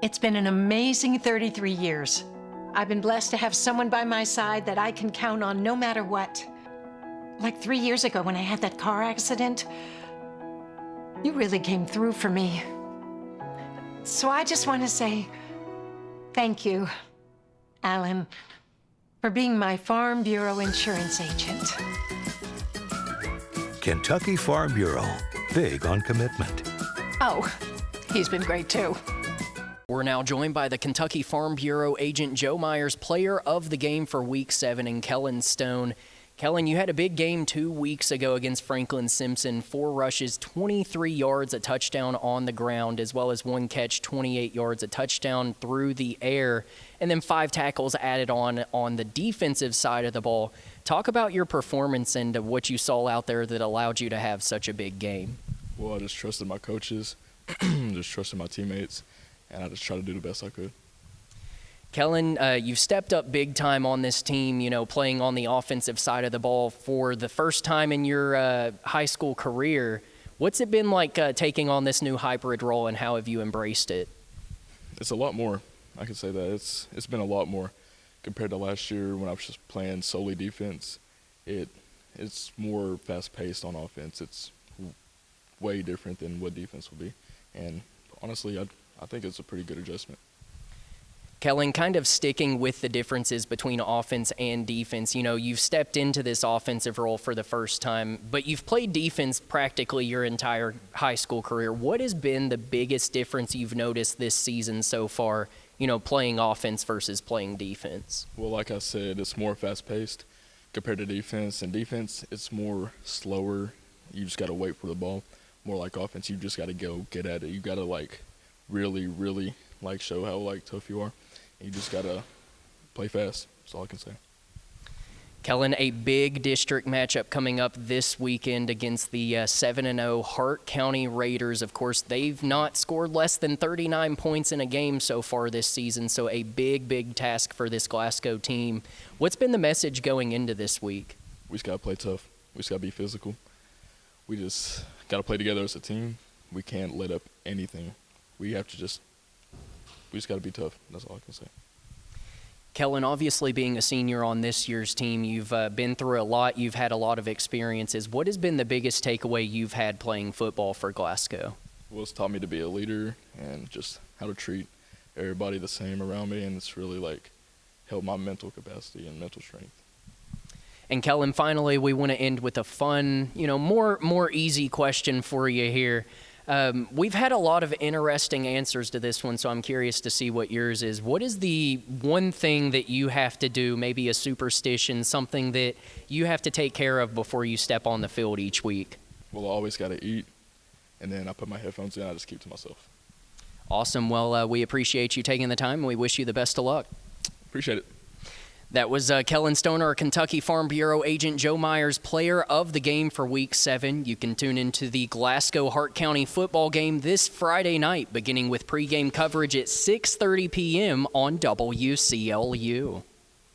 It's been an amazing 33 years. I've been blessed to have someone by my side that I can count on no matter what. Like 3 years ago when I had that car accident, you really came through for me. So I just want to say thank you, Alan, for being my Farm Bureau insurance agent. Kentucky Farm Bureau, big on commitment. Oh, he's been great too. We're now joined by the Kentucky Farm Bureau agent Joe Myers, player of the game for Week 7, and Kellen Stone. Kellen, you had a big game 2 weeks ago against Franklin-Simpson. 4 rushes, 23 yards, a touchdown on the ground, as well as 1 catch, 28 yards, a touchdown through the air, and then 5 tackles added on the defensive side of the ball. Talk about your performance and what you saw out there that allowed you to have such a big game. Well, I just trusted my coaches, just trusted my teammates, and I just tried to do the best I could. Kellen, you've stepped up big time on this team, playing on the offensive side of the ball for the first time in your high school career. What's it been like taking on this new hybrid role, and how have you embraced it? It's a lot more. I can say that. It's been a lot more compared to last year when I was just playing solely defense. It's more fast-paced on offense. It's way different than what defense will be. And honestly, I think it's a pretty good adjustment. Kellen, kind of sticking with the differences between offense and defense, you've stepped into this offensive role for the first time, but you've played defense practically your entire high school career. What has been the biggest difference you've noticed this season so far, playing offense versus playing defense? Well, like I said, it's more fast-paced compared to defense. And defense, it's more slower. You just got to wait for the ball. More like offense, you just got to go get at it. You got to, really, really, show how, tough you are. You just got to play fast. That's all I can say. Kellen, a big district matchup coming up this weekend against the 7-0 Hart County Raiders. Of course, they've not scored less than 39 points in a game so far this season, so a big, big task for this Glasgow team. What's been the message going into this week? We just got to play tough. We just got to be physical. We just got to play together as a team. We can't let up anything. We just got to be tough. That's all I can say. Kellen, obviously being a senior on this year's team, you've been through a lot. You've had a lot of experiences. What has been the biggest takeaway you've had playing football for Glasgow? Well, it's taught me to be a leader and just how to treat everybody the same around me, and it's really helped my mental capacity and mental strength. And Kellen, finally, we want to end with a fun, more easy question for you here. We've had a lot of interesting answers to this one, so I'm curious to see what yours is. What is the one thing that you have to do, maybe a superstition, something that you have to take care of before you step on the field each week? Well, I always got to eat, and then I put my headphones in. I just keep to myself. Awesome. Well, we appreciate you taking the time, and we wish you the best of luck. Appreciate it. That was Kellen Stone, our Kentucky Farm Bureau agent. Joe Myers, player of the game for Week 7. You can tune into the Glasgow Hart County football game this Friday night, beginning with pregame coverage at 6:30 p.m. on WCLU.